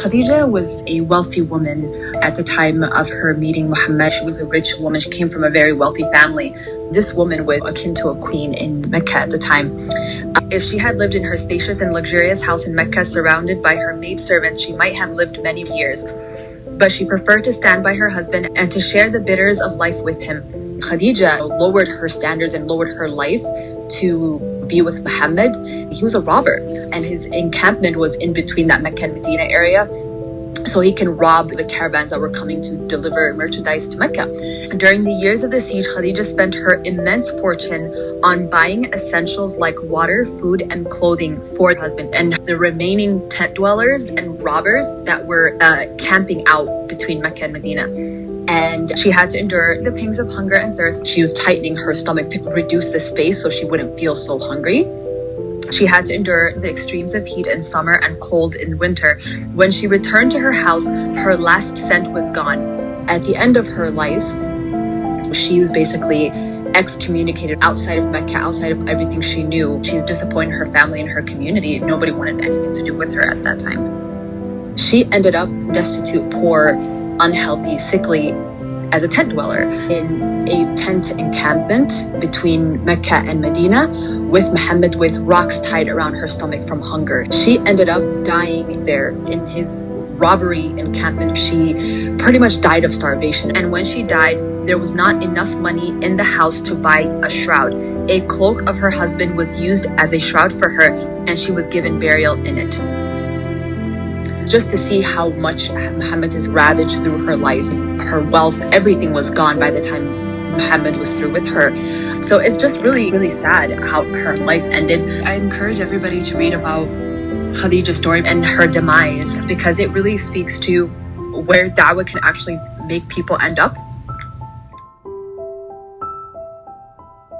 Khadijah was a wealthy woman at the time of her meeting Mohammed. She was a rich woman. She came from a very wealthy family. This woman was akin to a queen in Mecca at the time. If she had lived in her spacious and luxurious house in Mecca, surrounded by her maidservants, she might have lived many years. But she preferred to stand by her husband and to share the bitters of life with him. Khadijah lowered her standards and lowered her life to be with Mohammed. He was a robber, and his encampment was in between that Mecca and Medina area, so he can rob the caravans that were coming to deliver merchandise to Mecca. During the years of the siege, Khadijah spent her immense fortune on buying essentials like water, food, and clothing for her husband and the remaining tent dwellers and robbers that were camping out between Mecca and Medina. And she had to endure the pangs of hunger and thirst. She was tightening her stomach to reduce the space so she wouldn't feel so hungry. She had to endure the extremes of heat in summer and cold in winter. When she returned to her house, her last cent was gone. At the end of her life, she was basically excommunicated outside of Mecca, outside of everything she knew. She disappointed her family and her community. Nobody wanted anything to do with her at that time. She ended up destitute, poor, unhealthy, sickly, as a tent dweller in a tent encampment between Mecca and Medina with Mohammed with rocks tied around her stomach from hunger. She ended up dying there in his robbery encampment. She pretty much died of starvation. And when she died, there was not enough money in the house to buy a shroud. A cloak of her husband was used as a shroud for her, and she was given burial in it. Just to see how much Mohammed has ravaged through her life, her wealth, everything was gone by the time Mohammed was through with her. So it's just really, really sad how her life ended. I encourage everybody to read about Khadijah's story and her demise, because it really speaks to where dawah can actually make people end up.